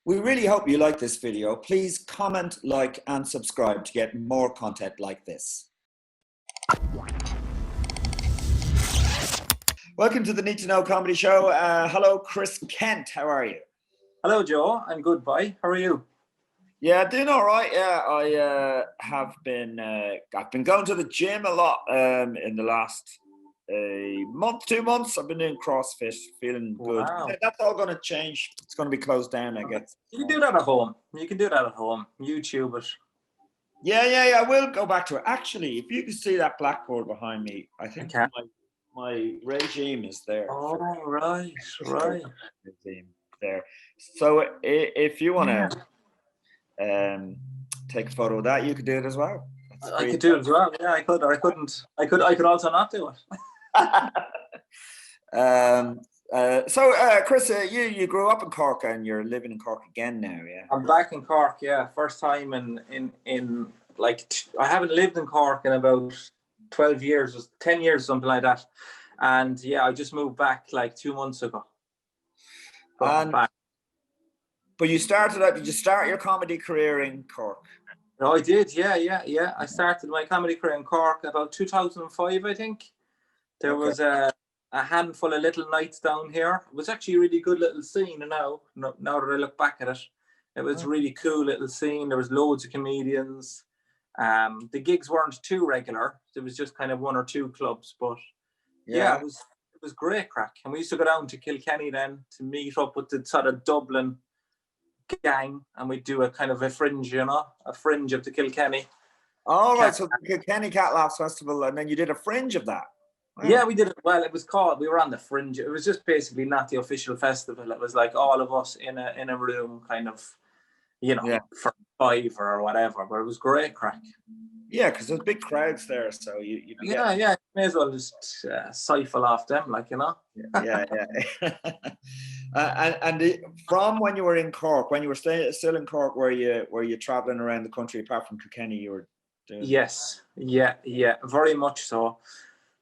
We really hope you like this video. Please comment, like, and subscribe to get more content like this. Welcome to the Need to Know Comedy Show. Hello, Chris Kent. How are you? Hello, Joe. I'm good, bye. How are you? Yeah, doing all right. Yeah, I have been. I've been going to the gym a lot in the last month, 2 months. I've been doing CrossFit, feeling good. Wow. That's all going to change. It's going to be closed down, I guess. You can do that at home. You can do that at home. YouTube it. Yeah. I will go back to it. Actually, if you can see that blackboard behind me, I think my regime is there. Oh, right. Regime there. So if you want to take a photo of that, you could do it as well. I could do it as well. Yeah, I could. Or I couldn't. I could also not do it. So Chris, you grew up in Cork and you're living in Cork again now, yeah? I'm back in Cork. Yeah, first time in like I haven't lived in Cork in about 12 years, 10 years, something like that. And yeah, I just moved back like 2 months ago. But you started out. Did you start your comedy career in Cork? No, I did. Yeah. I started my comedy career in Cork about 2005, I think. There was a handful of little nights down here. It was actually a really good little scene now that I look back at it. It was a really cool little scene. There was loads of comedians. The gigs weren't too regular. There was just kind of one or two clubs, but yeah, it was great crack. And we used to go down to Kilkenny then to meet up with the sort of Dublin gang, and we'd do a kind of a fringe, a fringe of the Kilkenny. Oh, right. So the Kilkenny Cat Laughs Festival, and then you did a fringe of that. Wow. Yeah, we did it. Well, it was called. We were on the fringe. It was just basically not the official festival. It was like all of us in a room, kind of, for 5 or whatever. But it was great crack. Yeah, because there's big crowds there, so you yeah, you may as well just siphon off them, Yeah. And from when you were in Cork, when you were still in Cork, were you traveling around the country apart from Kilkenny? You were doing. Yes, yeah, very much so.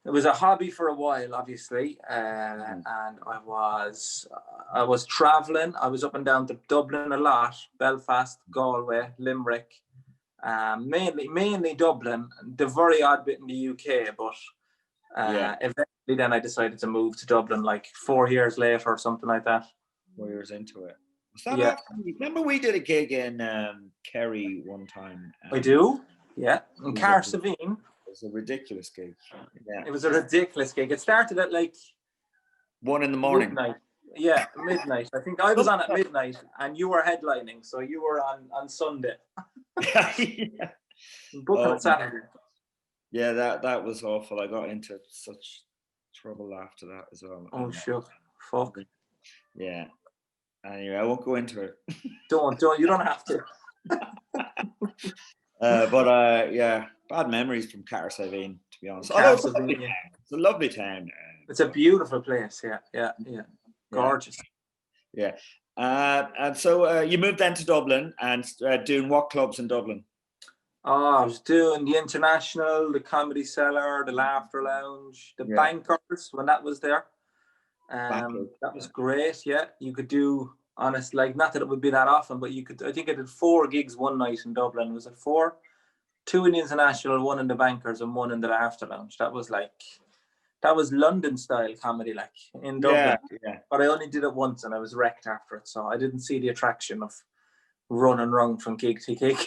It was a hobby for a while, obviously, and I was traveling. I was up and down to Dublin a lot, Belfast, Galway, Limerick, mainly Dublin. The very odd bit in the UK, but eventually then I decided to move to Dublin, like 4 years later or something like that. 4 years into it. Was that after? Remember we did a gig in Kerry one time. I do, yeah, in Carsavine. It was a ridiculous gig. Yeah. It was a ridiculous gig. It started at like 1 in the morning. Midnight. Yeah, midnight. I think I was on at midnight and you were headlining, so you were on Sunday. Booking on Saturday. Yeah, that was awful. I got into such trouble after that as well. Oh, sure. Fuck. Yeah. Anyway, I won't go into it. Don't. You don't have to. Yeah, bad memories from Carsavine, to be honest. It's a lovely town. It's a beautiful place. Yeah. Gorgeous. Yeah. And so you moved then to Dublin and doing what clubs in Dublin? Oh, I was doing the International, the Comedy Cellar, the Laughter Lounge, the Bankers when that was there. That was great. Yeah, you could do. Honest, like not that it would be that often, but you could. I think I did 4 gigs one night in Dublin. Was it 4? 2 in the International, 1 in the Bankers, and 1 in the Laughter Lounge. That was London style comedy, like in Dublin. Yeah. But I only did it once, and I was wrecked after it, so I didn't see the attraction of running around from gig to gig.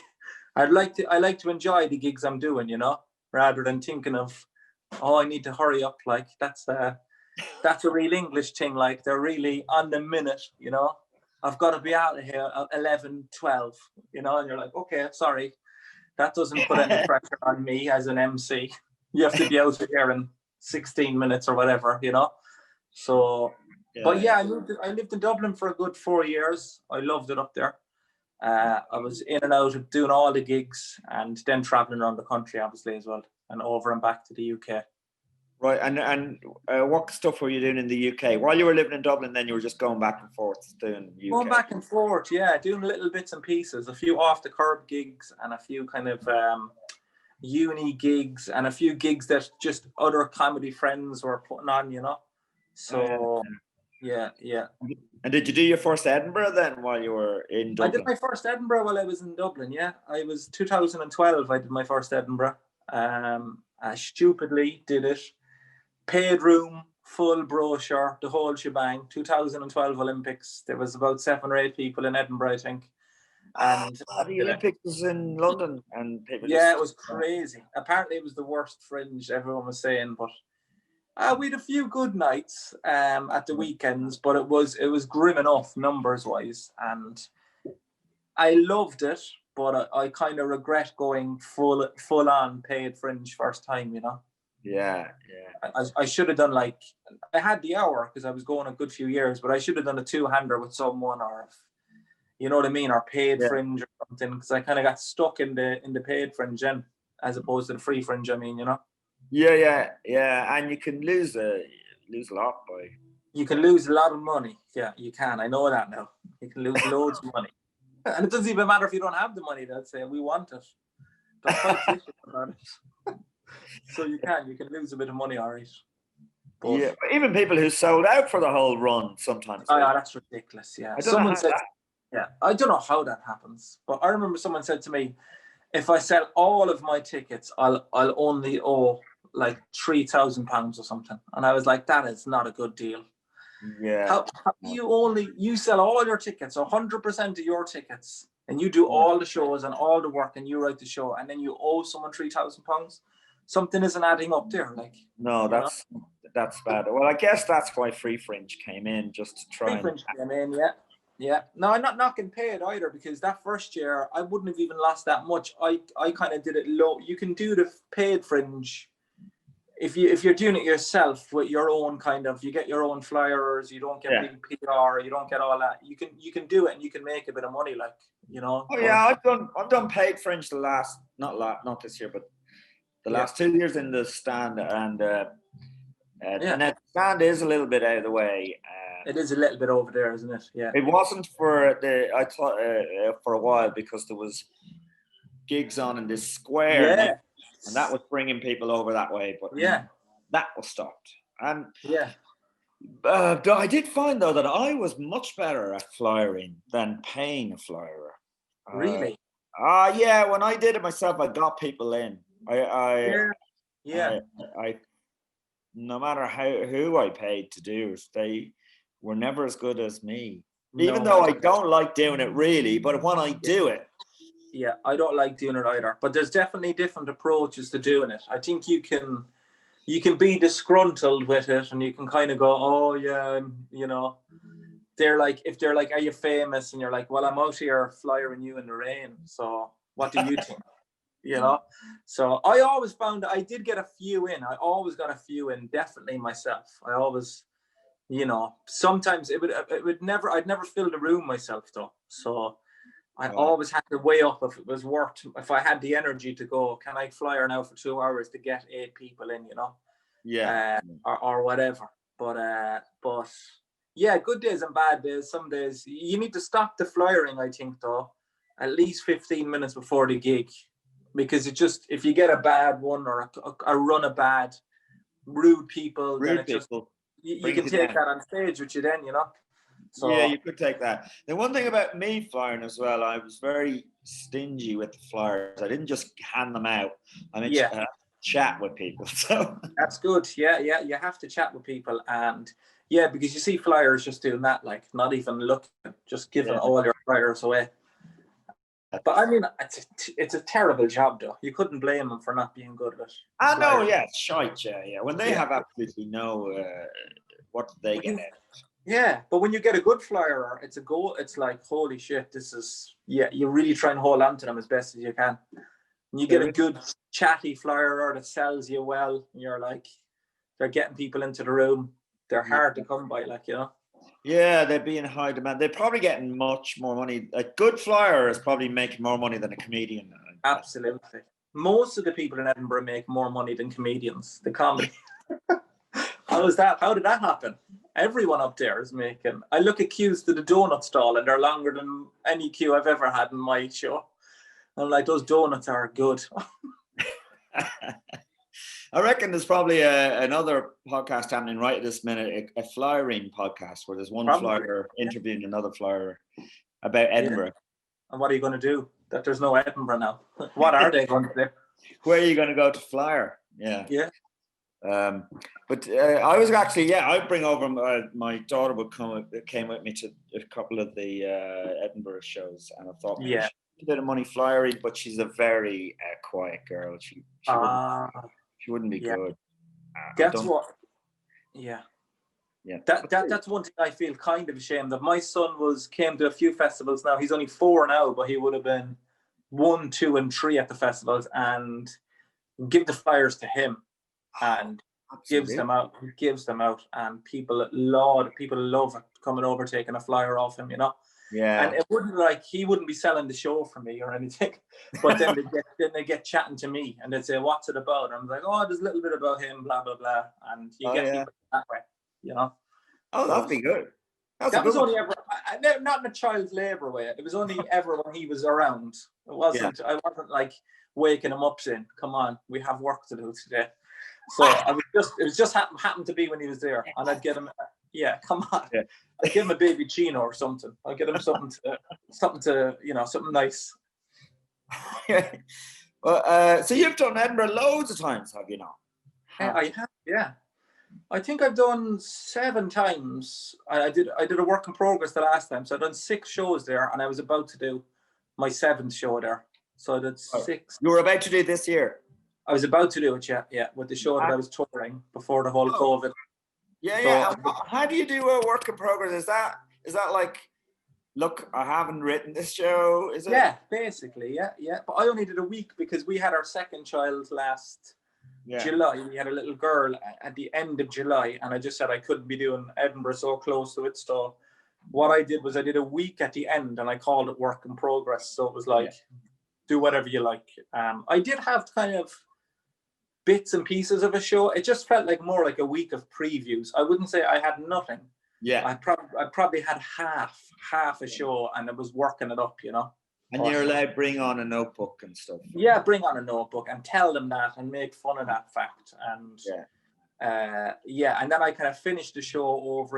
I like to enjoy the gigs I'm doing, rather than thinking of, I need to hurry up. Like that's a real English thing. Like they're really on the minute, I've got to be out of here at 11, 12, and you're like, okay, sorry. That doesn't put any pressure on me as an MC. You have to be out of here in 16 minutes or whatever, So, but yeah, I lived in Dublin for a good 4 years. I loved it up there. I was in and out of doing all the gigs and then traveling around the country, obviously, as well, and over and back to the UK. Right, and what stuff were you doing in the UK? While you were living in Dublin, then you were just going back and forth doing UK? Going back and forth, yeah, doing little bits and pieces, a few off-the-curb gigs and a few kind of uni gigs and a few gigs that just other comedy friends were putting on, So Yeah, yeah. And did you do your first Edinburgh then while you were in I did Dublin? my first Edinburgh while I was in Dublin. Yeah, I was 2012. I did my first Edinburgh. I stupidly did it. Paid room, full brochure, the whole shebang. 2012 Olympics. There was about 7 or 8 people in Edinburgh, I think, and I The did it. Olympics was in London, and people Yeah, just it was crazy. Apparently, it was the worst fringe, everyone was saying, but we had a few good nights at the weekends, but it was grim enough numbers wise, and I loved it. But I kind of regret going full on paid fringe first time. yeah. I should have done, like, I had the hour because I was going a good few years, but I should have done a two-hander with someone, or you know what I mean, or paid Yeah. fringe or something, because I kind of got stuck in the paid fringe then, as opposed to the free fringe. I mean, Yeah, and you can lose a lot by. you can lose a lot of money. Yeah, you can. I know that now. You can lose loads of money, and it doesn't even matter if you don't have the money. They'll say we want it. They're quite vicious about it. So you can lose a bit of money, all right. But Yeah, even people who sold out for the whole run sometimes. oh, yeah, that's ridiculous. Yeah, I don't know someone how said. Yeah, I don't know how that happens, but I remember someone said to me, if I sell all of my tickets, I'll only owe like £3,000 or something. And I was like, that is not a good deal. Yeah. How you sell all your tickets, 100% of your tickets, and you do all the shows and all the work, and you write the show, and then you owe someone £3,000? Something isn't adding up there. Like, No, that's bad. Well, I guess that's why Free Fringe came in, just to try free fringe came in, yeah. Yeah. No, I'm not knocking paid either, because that first year I wouldn't have even lost that much. I kind of did it low. You can do the paid fringe if you're doing it yourself with your own kind of, you get your own flyers, you don't get big PR, you don't get all that. You can do it and you can make a bit of money, like, Oh yeah, I've done paid Fringe the last not this year, but the last 2 years in the stand, and and that stand is a little bit out of the way. It is a little bit over there, isn't it? Yeah. It wasn't for I thought for a while, because there was gigs on in this square, and that was bringing people over that way. But that was stopped. And I did find though that I was much better at flyering than paying a flyer. Really? Yeah. When I did it myself, I got people in. I no matter who I paid to do it, they were never as good as me. Even though I don't like doing it really, but when I do it. Yeah, I don't like doing it either. But there's definitely different approaches to doing it. I think you can be disgruntled with it, and you can kind of go, oh yeah, they're like, if they're like, are you famous? And you're like, well, I'm out here flyering you in the rain. So what do you think? So I always found I did get a few in. I always got a few in, definitely myself. I always, sometimes I'd never fill the room myself though. So I always had to weigh up if it was worth, if I had the energy to go, can I flyer now for 2 hours to get 8 people in, or whatever. But yeah, good days and bad days. Some days you need to stop the flyering, I think, though, at least 15 minutes before the gig, because if you get a bad one, or a run of bad, rude people, then you can take that on stage with you then, So, yeah, you could take that. The one thing about me flying as well, I was very stingy with the flyers. I didn't just hand them out. I mean, chat with people. So that's good. Yeah, you have to chat with people, and because you see flyers just doing that, like not even looking, just giving all your flyers away. But I mean, it's a terrible job, though. You couldn't blame them for not being good at it. I know, it's shite, yeah. When they have absolutely no, what do they get out? Yeah, but when you get a good flyer, it's a goal. It's like, holy shit, this is, you really try and hold on to them as best as you can. And you get a good chatty flyer that sells you well, and you're like, they're getting people into the room. They're hard to come by, like, Yeah, they'd be in high demand. They're probably getting much more money. A good flyer is probably making more money than a comedian. Absolutely. Most of the people in Edinburgh make more money than comedians. The comedy. How did that happen? Everyone up there is making. I look at queues to the donut stall, and they're longer than any queue I've ever had in my show. I'm like, those donuts are good. I reckon there's probably another podcast happening right at this minute, a flyering podcast where there's one flyer interviewing another flyer about Edinburgh. Yeah. And what are you going to do? That there's no Edinburgh now. What are they going to do? Where are you going to go to flyer? Yeah. Yeah. But I was actually, I bring over my daughter came with me to a couple of the Edinburgh shows, and I thought, maybe she did a money flyery, but she's a very quiet girl. She wouldn't be good. That's what. Yeah. Yeah. That's one thing I feel kind of ashamed of. My son came to a few festivals now. He's only 4 now, but he would have been 1, 2, and 3 at the festivals, and give the flyers to him. And gives them out, and people love coming over, taking a flyer off him, Yeah. And it wouldn't he wouldn't be selling the show for me or anything, but then they get chatting to me, and they'd say, "What's it about?" And I'm like, "Oh, there's a little bit about him, blah blah blah," and you get people that way, Oh, that'd be good. That was only ever, not in a child labour way. It was only ever when he was around. It wasn't. I wasn't like waking him up saying, "Come on, we have work to do today." So it was just happened to be when he was there, and I'd get him. Yeah, come on. Yeah. I'd give him a baby chino or something. I'll get him something to something nice. Well, so you've done Edinburgh loads of times, have you not? I have, yeah. I think I've done 7 times. I did a work in progress the last time, so I've done 6 shows there, and I was about to do my 7th show there. So I did 6. You were about to do this year? I was about to do it, yeah, with the show that I was touring before the whole COVID. Yeah. How do you do a work in progress? Is that like, look, I haven't written this show? Is it? Yeah, basically, yeah. But I only did a week because we had our second child last July. We had a little girl at the end of July, and I just said I couldn't be doing Edinburgh so close to it. So what I did was I did a week at the end, and I called it work in progress. So it was like, do whatever you like. I did have kind of bits and pieces of a show. It just felt like more like a week of previews. I wouldn't say I had nothing. Yeah. I probably had half a show, and I was working it up, And you're allowed to bring on a notebook and stuff. Yeah, bring on a notebook and tell them that and make fun of that fact. And and then I kind of finished the show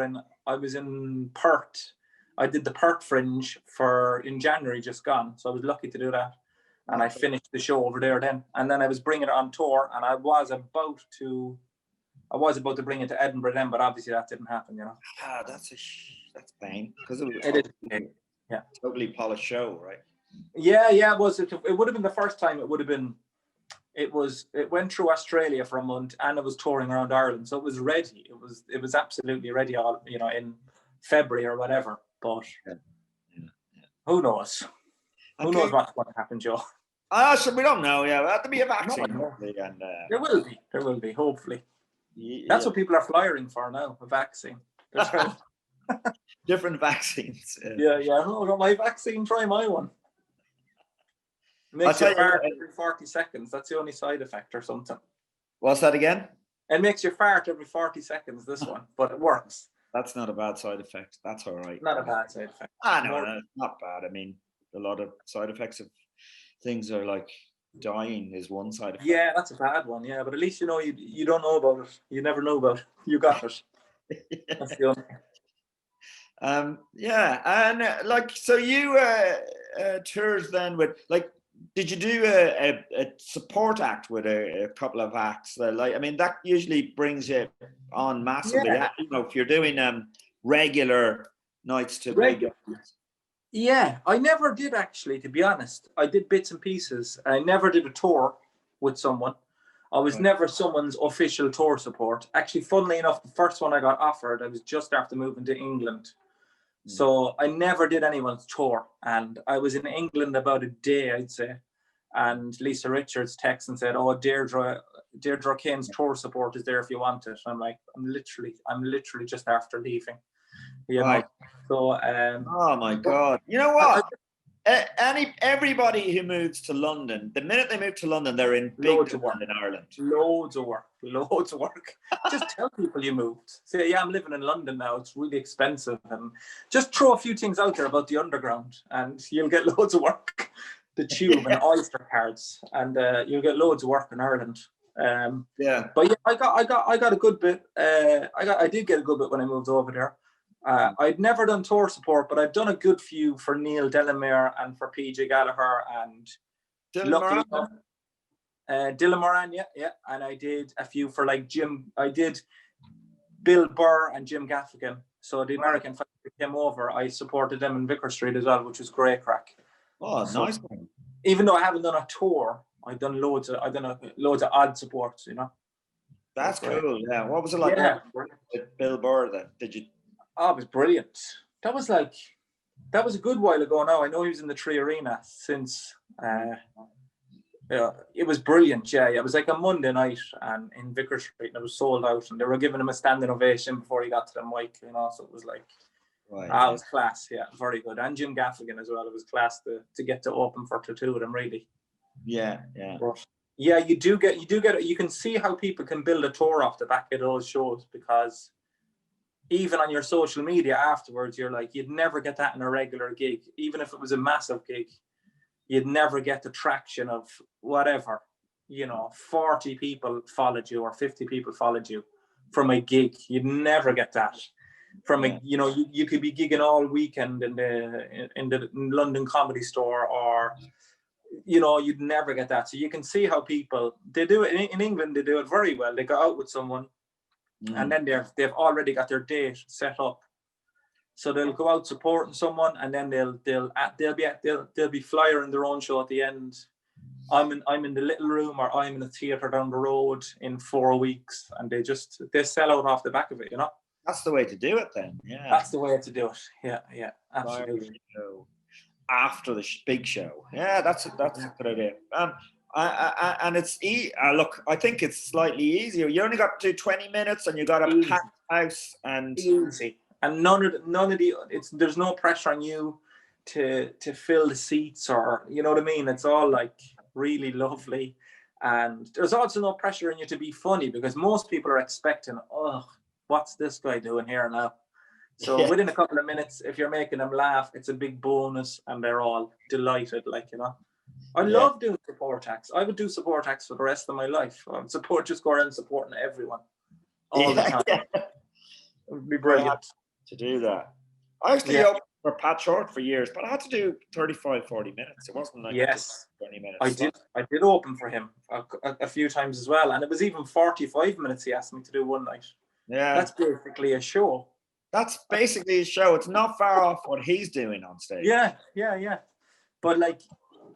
I was in Perth. I did the Perth Fringe in January just gone. So I was lucky to do that. And I finished the show over there then. And then I was bringing it on tour, and I was about to bring it to Edinburgh then, but obviously that didn't happen, That's pain, because it was totally polished show, right? Yeah, it was. It would have been the first time. It went through Australia for a month, and it was touring around Ireland, so it was ready. It was absolutely ready, all in February or whatever. But who knows? Who knows what's going to happen, Joe? So we don't know. Yeah, there have to be a vaccine. And, there will be. Hopefully, that's what people are flying for now. A vaccine. Different vaccines. Yeah. Oh, I got my vaccine. Try my one. Makes you fart every 40 seconds. That's the only side effect or something. What's that again? It makes you fart every 40 seconds, this one, but it works. That's not a bad side effect. That's all right. Not a bad side effect. No, not bad. I mean, a lot of side effects of things are like dying is one side effect. Yeah, that's a bad one. Yeah, but at least you don't know about it. You never know about it. You got it. That's the only thing. And so you tours then with did you do a support act with a couple of acts? That usually brings you on massively. Yeah. If you're doing regular nights to regular. Yeah, I never did actually, to be honest. I did bits and pieces. I never did a tour with someone. I was never someone's official tour support. Actually, funnily enough, the first one I got offered, I was just after moving to England. So I never did anyone's tour. And I was in England about a day, I'd say. And Lisa Richards texted and said, "Oh, Deirdre Kane's tour support is there if you want it." And I'm like, I'm literally just after leaving. Right. So oh my God. You know what? Everybody who moves to London, the minute they move to London, they're in big trouble in Ireland. Loads of work. Just tell people you moved. Say, yeah, I'm living in London now. It's really expensive. And just throw a few things out there about the underground, and you'll get loads of work. The tube and Oyster cards, and you'll get loads of work in Ireland. But yeah, I got a good bit. I did get a good bit when I moved over there. I'd never done tour support, but I've done a good few for Neil Delamere and for PJ Gallagher and Dylan Moran. Dylan Moran, yeah. And I did a few for like Jim. I did Bill Burr and Jim Gaffigan. So the American fighter came over. I supported them in Vicar Street as well, which was great crack. Oh, so, nice one. Even though I haven't done a tour, I've done loads of odd supports, you know. That's cool. Yeah. What was it like with Bill Burr then? Did you? Oh, it was brilliant. That was a good while ago now. I know he was in the Tree Arena since. It was brilliant. Yeah, it was like a Monday night and in Vicar Street, and it was sold out, and they were giving him a standing ovation before he got to the mic, you know. So it was like, it was class. Yeah, very good. And Jim Gaffigan as well. It was class to get to open for the two of them, really. Yeah. But yeah, you do get it. You can see how people can build a tour off the back of those shows, because even on your social media afterwards, you're like, you'd never get that in a regular gig. Even if it was a massive gig, you'd never get the traction of whatever, 40 people followed you or 50 people followed you from a gig. You'd never get that from you could be gigging all weekend in the London Comedy Store, or you'd never get that. So you can see how people, they do it in England. They do it very well. They go out with someone, and then they've already got their date set up. So they'll go out supporting someone, and then they'll be flyering their own show at the end. I'm in the little room, or I'm in a theatre down the road in 4 weeks, and they sell out off the back of it, That's the way to do it then. Yeah. That's the way to do it. Yeah, absolutely. After the big show. Yeah, that's a good idea. And it's look, I think it's slightly easier. You only got to do 20 minutes, and you got a packed house, and easy. And there's no pressure on you to fill the seats, or you know what I mean. It's all like really lovely, and there's also no pressure on you to be funny, because most people are expecting, what's this guy doing here now? So within a couple of minutes, if you're making them laugh, it's a big bonus, and they're all delighted. I love doing support acts. I would do support acts for the rest of my life. I would just go around supporting everyone all the time. It would be brilliant to do that. I actually opened for Pat Short for years, but I had to do 35, 40 minutes. It wasn't like 20 minutes. I did open for him a few times as well, and it was even 45 minutes he asked me to do one night. Yeah. That's basically a show. That's basically a show. It's not far off what he's doing on stage. Yeah. But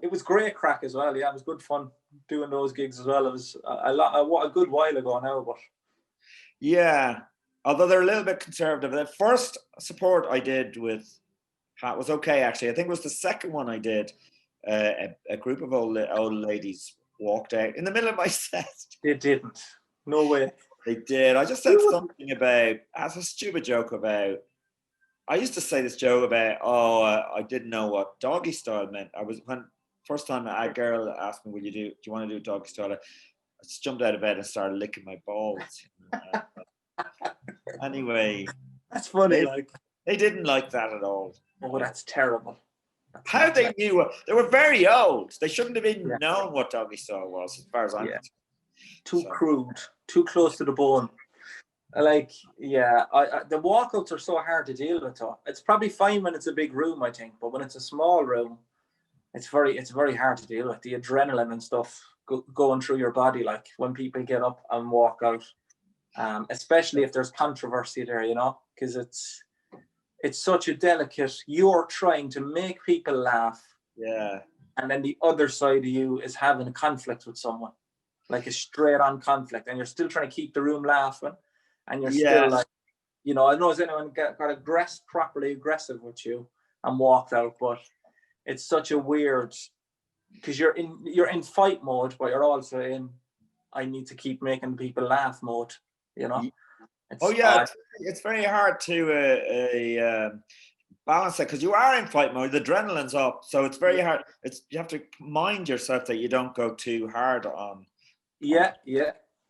it was great crack as well. Yeah, it was good fun doing those gigs as well. It was a good while ago now, but yeah. Although they're a little bit conservative. The first support I did with Pat was okay, actually. I think it was the second one I did. A group of old ladies walked out in the middle of my set. They didn't. No way. They did. I just said something about, as a stupid joke about, I used to say this joke about, I didn't know what doggy style meant. When first time a girl asked me, do you want to do doggy style? I just jumped out of bed and started licking my balls. Anyway, that's funny. They didn't like that at all. Oh, that's terrible. How they knew? They were very old. They shouldn't have even known what doggy style was, as far as I'm concerned. Too crude, too close to the bone. The walkouts are so hard to deal with. It's probably fine when it's a big room, I think, but when it's a small room, it's very hard to deal with. The adrenaline and stuff going through your body, when people get up and walk out. Especially if there's controversy there, because it's such a delicate, you're trying to make people laugh. Yeah. And then the other side of you is having a conflict with someone, like a straight on conflict, and you're still trying to keep the room laughing, and you're still I don't know, has anyone got properly aggressive with you and walked out, but it's such a weird, because you're in fight mode, but you're also in, I need to keep making people laugh mode. It's very hard to balance that, because you are in fight mode. The adrenaline's up, so it's very hard. You have to mind yourself that you don't go too hard on. Yeah.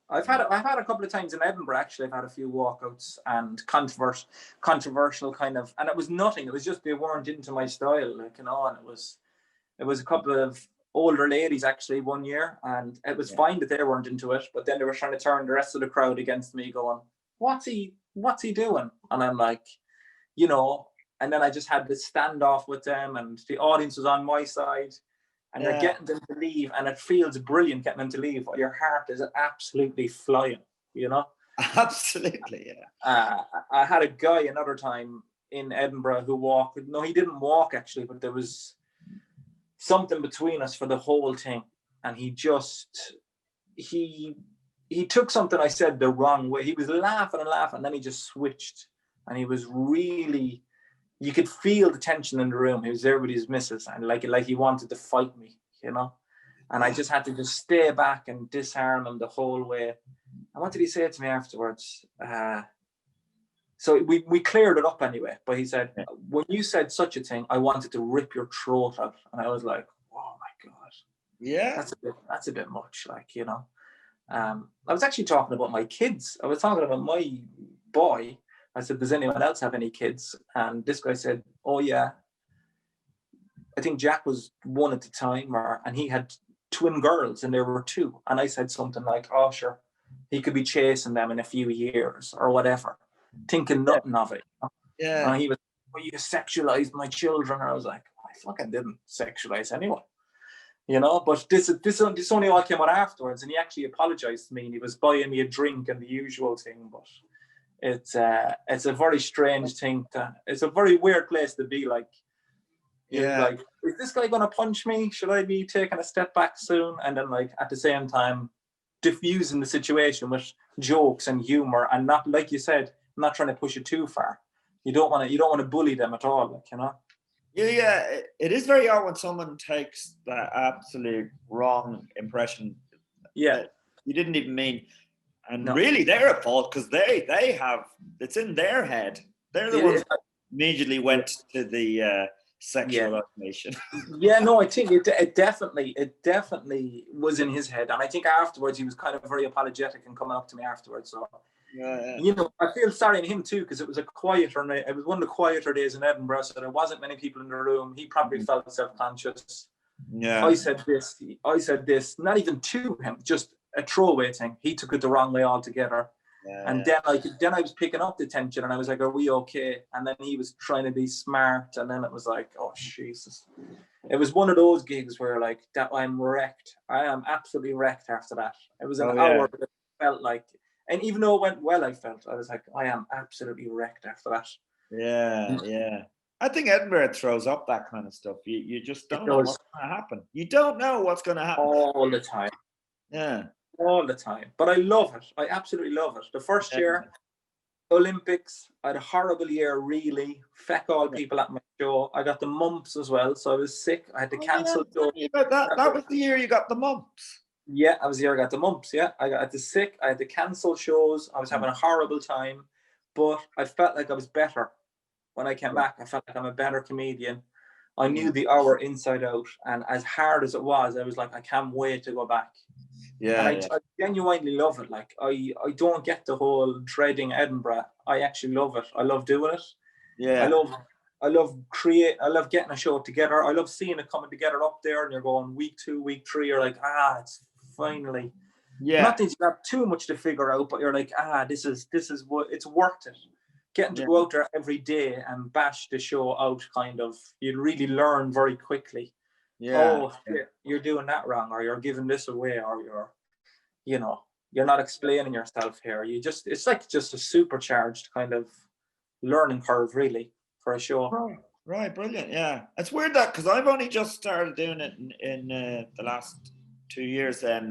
I've had a couple of times in Edinburgh. Actually, I've had a few walkouts and controversial kind of, and it was nothing. It was just they weren't into my style, and it was a couple of older ladies actually one year, and it was fine that they weren't into it, but then they were trying to turn the rest of the crowd against me, going, what's he doing? And I'm like, you know, and then I just had this standoff with them, and the audience was on my side, and you're getting them to leave, and it feels brilliant getting them to leave, but your heart is absolutely flying, you know? Absolutely, yeah. I had a guy another time in Edinburgh who walked. No, he didn't walk actually, but there was something between us for the whole thing, and he took something I said the wrong way. He was laughing and laughing, and then he just switched, and he was really. You could feel the tension in the room. He was everybody's missus, and like he wanted to fight me, you know. And I just had to just stay back and disarm him the whole way. And what did he say to me afterwards? So we cleared it up anyway. But he said, when you said such a thing, I wanted to rip your throat out. And I was like, oh my God. Yeah. That's a bit much, like, you know. I was actually talking about my kids. I was talking about my boy. I said, does anyone else have any kids? And this guy said, oh yeah. I think Jack was one at the time, and he had twin girls and there were two. And I said something like, oh sure, he could be chasing them in a few years or whatever, thinking nothing of it. Yeah. And he was, well, you sexualized my children. And I was like, I fucking didn't sexualize anyone, you know. But this only all came out afterwards, and he actually apologized to me, and he was buying me a drink and the usual thing. But it's a very strange thing. It's a very weird place to be. Like, like, is this guy gonna punch me? Should I be taking a step back soon? And then, like, at the same time, diffusing the situation with jokes and humor, and not, like you said, not trying to push it too far. You don't want to bully them at all, like, you know. Yeah, it is very odd when someone takes that absolute wrong impression. Yeah, you didn't even mean, and really they're at fault because they have, it's in their head. They're the ones that immediately went to the sexualization. Yeah, no, I think it definitely was in his head, and I think afterwards he was kind of very apologetic and coming up to me afterwards. So, you know, I feel sorry in him too, because it was a quieter night. It was one of the quieter days in Edinburgh, so there wasn't many people in the room. He probably felt self-conscious. Yeah, I said this, not even to him, just a throwaway thing. He took it the wrong way altogether. And then I was picking up the tension, and I was like, are we okay? And then he was trying to be smart, and then it was like, oh Jesus. It was one of those gigs where, like, that I'm wrecked. I am absolutely wrecked after that. It was an hour that felt like, and even though it went well, I was like, I am absolutely wrecked after that. Yeah. I think Edinburgh throws up that kind of stuff. You just don't know what's going to happen. You don't know what's going to happen. All the time. Yeah. All the time. But I love it. I absolutely love it. The first year, Olympics, I had a horrible year, really. Feck all people at my show. I got the mumps as well, so I was sick. I had to cancel. That was the year you got the mumps. Yeah, that was the year I got the mumps, yeah. I got sick. I had to cancel shows. I was having a horrible time. But I felt like I was better. When I came back, I felt like I'm a better comedian. I knew the hour inside out. And as hard as it was, I was like, I can't wait to go back. Yeah, and I genuinely love it. Like, I don't get the whole dreading Edinburgh. I actually love it. I love doing it. Yeah. I love getting a show together. I love seeing it coming together up there, and you're going week 2, week 3, you're like, it's finally. Yeah. Not that you have too much to figure out, but you're like, this is what it's worth it. Getting to go out there every day and bash the show out, kind of, you really learn very quickly. Yeah. You're doing that wrong, or you're giving this away, or you're not explaining yourself here. It's like just a supercharged kind of learning curve, really, for a show. Right, brilliant. Yeah, it's weird that, because I've only just started doing it in the last 2 years. Then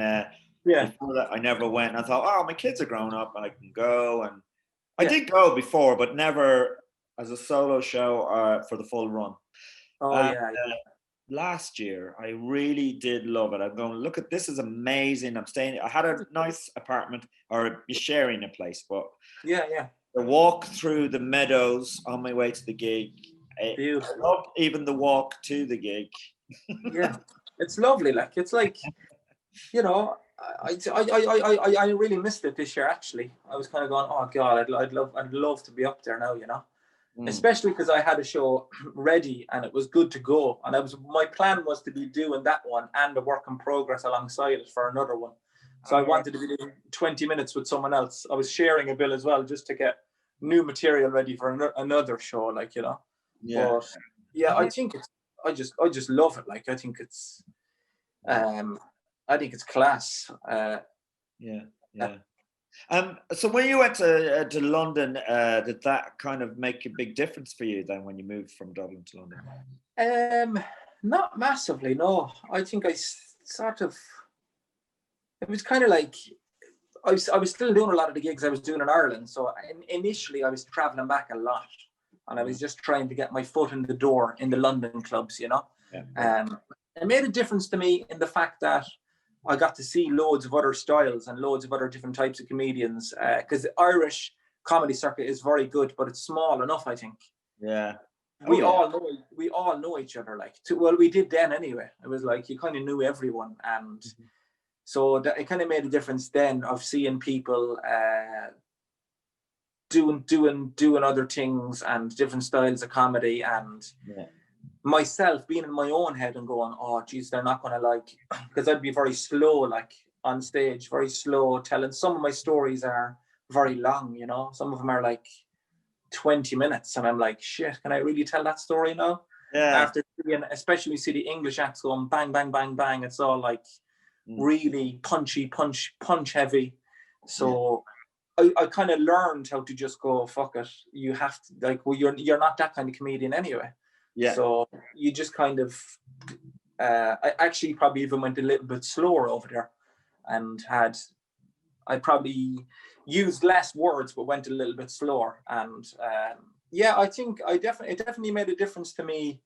before that, I never went. I thought, oh, my kids are grown up, and I can go. And I did go before, but never as a solo show for the full run. Last year, I really did love it. I'm going, look at this, is amazing. I had a nice apartment, or sharing a place, but the walk through the meadows on my way to the gig, I loved even the walk to the gig. It's lovely. Like, it's like, I really missed it this year. Actually, I was kind of going, oh God, I'd love to be up there now. especially because I had a show ready and it was good to go. And my plan was to be doing that one and a work in progress alongside it for another one. So I wanted to be doing 20 minutes with someone else. I was sharing a bill as well, just to get new material ready for another show, like, you know. Yeah. But yeah, I think I just love it. Like, I think it's class. Yeah. So when you went to London, did that kind of make a big difference for you then when you moved from Dublin to London? Not massively, no. I think I sort of, it was kind of like, I was still doing a lot of the gigs I was doing in Ireland. So initially I was traveling back a lot, and I was just trying to get my foot in the door in the London clubs, you know. It made a difference to me in the fact that I got to see loads of other styles and loads of other different types of comedians, because the Irish comedy circuit is very good, but it's small enough, I think. Yeah. We all know each other, like, well, we did then anyway. It was like you kind of knew everyone, and so that it kind of made a difference then of seeing people doing other things and different styles of comedy, and myself being in my own head and going, oh geez, they're not gonna like, because I'd be very slow, like on stage, very slow telling. Some of my stories are very long, you know. Some of them are like 20 minutes, and I'm like, shit, can I really tell that story now? After seeing, especially when you see the English acts going bang bang bang bang, it's all like really punchy, punch heavy. So I kind of learned how to just go, fuck it, you have to, like, well, you're not that kind of comedian anyway. So you just kind of I actually probably even went a little bit slower over there, and I probably used less words but went a little bit slower. And I think it definitely made a difference to me,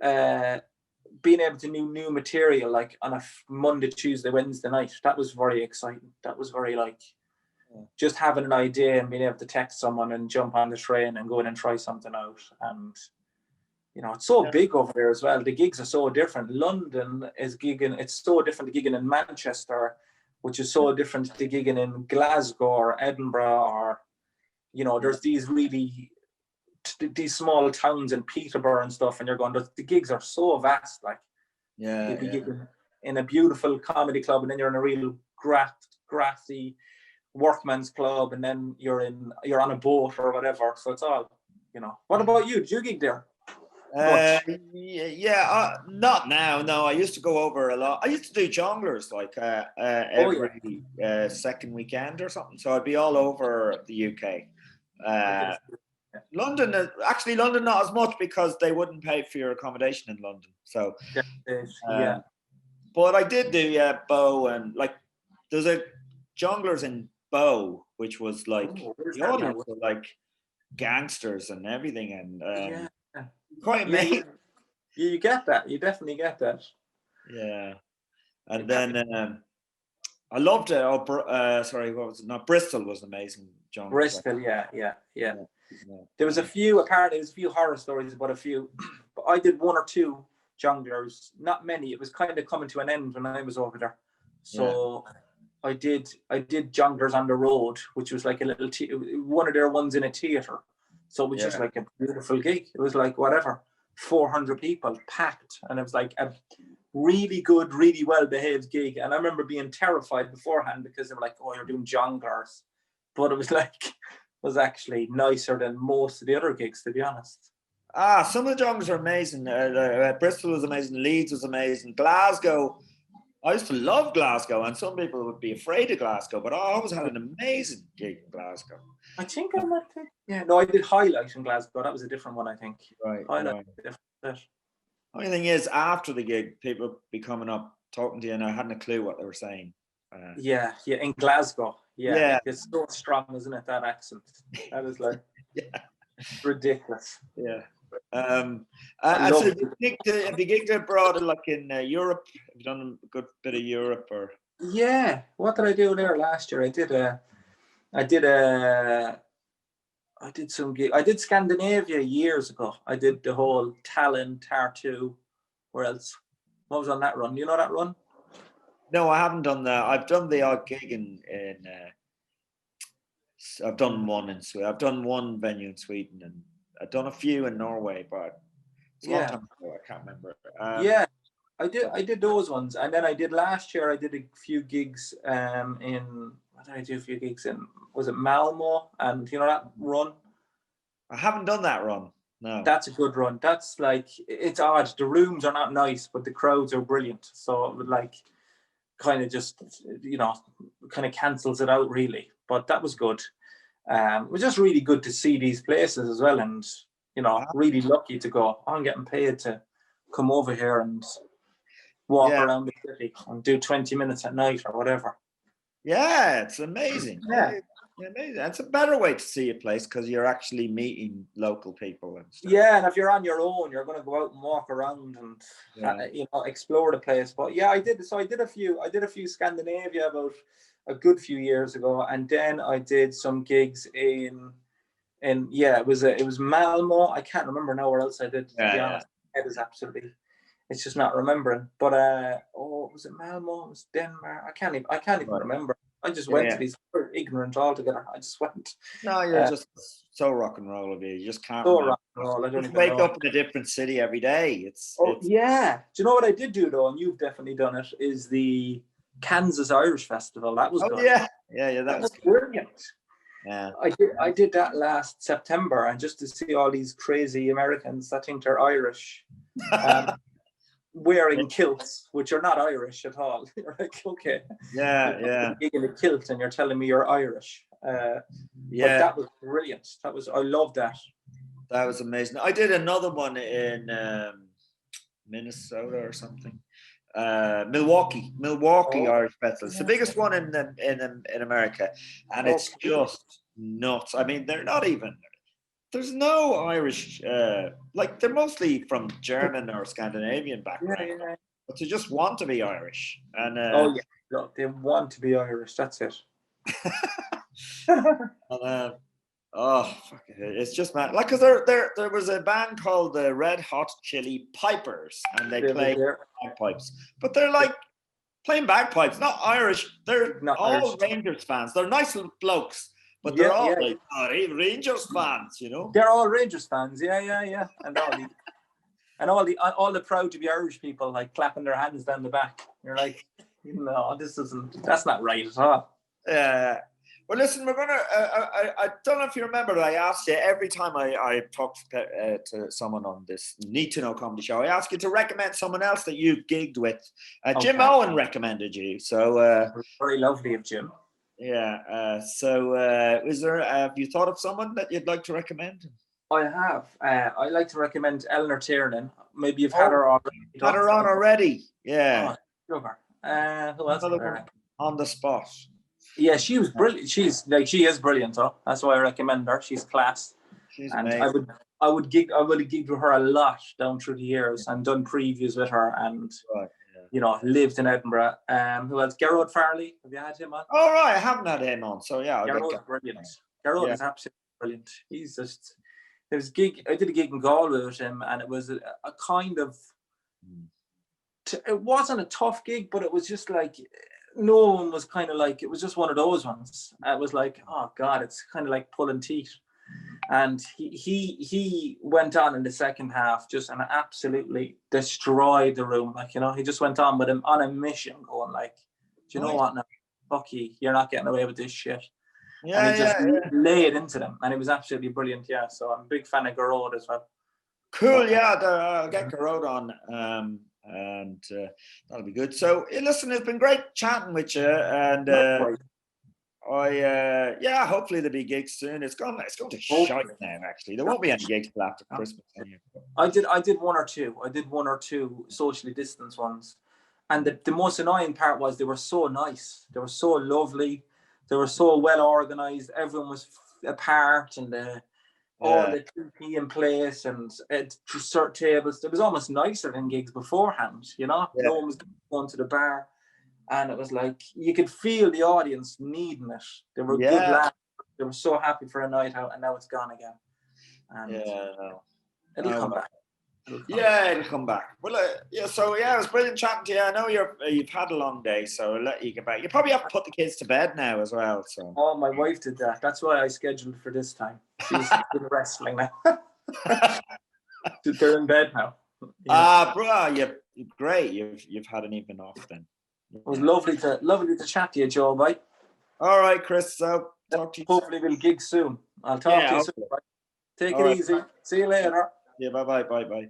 being able to do new material like on a Monday, Tuesday, Wednesday night. That was very exciting. That was very like just having an idea and being able to text someone and jump on the train and go in and try something out. And you know, it's so big over there as well. The gigs are so different. London is gigging, it's so different to gigging in Manchester, which is so different to gigging in Glasgow or Edinburgh, or, you know, there's these small towns in Peterborough and stuff, and you're going, the gigs are so vast. Like, you'd be gigging in a beautiful comedy club, and then you're in a real grassy workman's club, and then you're on a boat or whatever. So it's all, you know. What about you? Did you gig there? Not now. No, I used to go over a lot. I used to do jonglers like every second weekend or something. So I'd be all over the UK. London not as much, because they wouldn't pay for your accommodation in London. So but I did do Bow, and like there's a jonglers in Bow, which was like the audience were like gangsters and everything, and quite amazing. You get that. You definitely get that. Yeah. And then I loved it. What was it? No, Bristol was amazing. Bristol, yeah. There was a few horror stories about a few, but I did one or two jonglers, not many. It was kind of coming to an end when I was over there. So I did jonglers on the road, which was like a little one of their ones in a theater. So it was just like a beautiful gig. It was like 400 people packed, and it was like a really good, really well behaved gig. And I remember being terrified beforehand, because they were like, "Oh, you're doing jonglers," but it was actually nicer than most of the other gigs, to be honest. Some of the jonglers are amazing. Bristol was amazing. Leeds was amazing. Glasgow. I used to love Glasgow, and some people would be afraid of Glasgow, but I always had an amazing gig in Glasgow. I think I might think, I did Highlight in Glasgow. That was a different one, I think. Right. Only thing is, after the gig, people would be coming up, talking to you, and I hadn't a clue what they were saying. In Glasgow. Yeah. It's so strong, isn't it, that accent? That is like ridiculous. Yeah. So have you gigged abroad, like in Europe? Have you done a good bit of Europe, or? Yeah. What did I do there last year? I did some gig. I did Scandinavia years ago. I did the whole Tallinn, Tartu. Where else? What was on that run? You know that run? No, I haven't done that. I've done the odd gig in I've done one in Sweden. I've done one venue in Sweden, I've done a few in Norway, but it's a long time ago. I can't remember. I did those ones, and then I did last year. I did a few gigs in. What did I do? A few gigs in. Was it Malmo? And you know that run. I haven't done that run. No. That's a good run. That's like, it's odd. The rooms are not nice, but the crowds are brilliant. So it would like kind of just, you know, kind of cancels it out really. But that was good. It was just really good to see these places as well. And, you know, really lucky to go. I'm getting paid to come over here and walk around the city and do 20 minutes at night or whatever. Yeah, it's amazing. Yeah. Amazing. That's a better way to see a place because you're actually meeting local people and stuff. Yeah, and if you're on your own, you're going to go out and walk around and you know, explore the place. But yeah, I did. So I did a few Scandinavia about a good few years ago, and then I did some gigs in it was Malmo. I can't remember now where else I did. To be honest, it is absolutely. It's just not remembering. But was it Malmo? It was Denmark. I can't even remember. I just went to these. Ignorant altogether. I just went. No, you're just so rock and roll of you. You just can't. So rock and roll. I don't even wake up in a different city every day. It's. Yeah. Do you know what I did do though? And you've definitely done it. Is the Kansas Irish Festival. That was good. Yeah. That was brilliant. Yeah. I did that last September, and just to see all these crazy Americans that think they're Irish. Wearing kilts, which are not Irish at all. You're like, okay, you're in a kilt, and you're telling me you're Irish. But that was brilliant. I loved that. That was amazing. I did another one in Minnesota or something. Milwaukee Irish Festival. It's the biggest one in America, and it's just nuts. I mean, they're not even. There's no Irish, like they're mostly from German or Scandinavian background, but they just want to be Irish. And they want to be Irish. That's it. And, fuck it. It's just mad. Like, cause there was a band called the Red Hot Chili Pipers, and they play bagpipes, but they're like playing bagpipes, not Irish. They're not all Irish. Rangers fans. They're nice little blokes. But they're all like Rangers fans, you know. They're all Rangers fans, yeah. And all the proud to be Irish people like clapping their hands down the back. You're like, no, that's not right at all. Well, listen, we're gonna. I don't know if you remember, but I asked you every time I talked to someone on this Need to Know comedy show. I asked you to recommend someone else that you gigged with. Jim Owen recommended you, so very lovely of Jim. Yeah. So, is there? Have you thought of someone that you'd like to recommend? I have. I like to recommend Eleanor Tiernan. Maybe you've had her already. Had her on already. Yeah. Sugar. Who else? On the spot. Yeah, she was brilliant. She is brilliant. Huh? That's why I recommend her. She's class. She's amazing. I would have gigged with her a lot down through the years and done previews with her and. Right. You know, lived in Edinburgh. Who else? Gerard Farley. Have you had him on? Oh, right. I haven't had him on. So, yeah. Gerard's brilliant. Gerard is absolutely brilliant. He's just... There was a gig... I did a gig in Galway with him, and it was a kind of... It wasn't a tough gig, but it was just like... No one was kind of like... It was just one of those ones. It was like, oh, God, it's kind of like pulling teeth. And he went on in the second half just and absolutely destroyed the room. Like, you know, he just went on with him on a mission going like, do you know what now? Fuck you. You're not getting away with this shit. Yeah, and he just laid into them. And it was absolutely brilliant. Yeah. So I'm a big fan of Garrod as well. Cool. Yeah. I'll get Garrod on. And that'll be good. So listen, it's been great chatting with you. And hopefully there'll be gigs soon. It's going to shite now. Actually, there won't be any gigs till after Christmas. I did one or two. I did one or two socially distanced ones, and the most annoying part was they were so nice. They were so lovely. They were so well organized. Everyone was apart, and all the TP in place, and certain tables. It was almost nicer than gigs beforehand. You know, no one was going to the bar. And it was like, you could feel the audience needing it. They were good lads. They were so happy for a night out, and now it's gone again. And it'll come back. It'll come back. Well, so it was brilliant chatting to you. I know you've had a long day, so I'll let you get back. You probably have to put the kids to bed now as well. So. Oh, my wife did that. That's why I scheduled for this time. She's been wrestling now. They're in bed now. Bro, great. You've had an evening off then. It was lovely to chat to you, Joe. Bye. All right, Chris. So talk to you. Hopefully we'll gig soon. I'll talk to you soon. Bye. Take it easy. See you later. Yeah. Bye.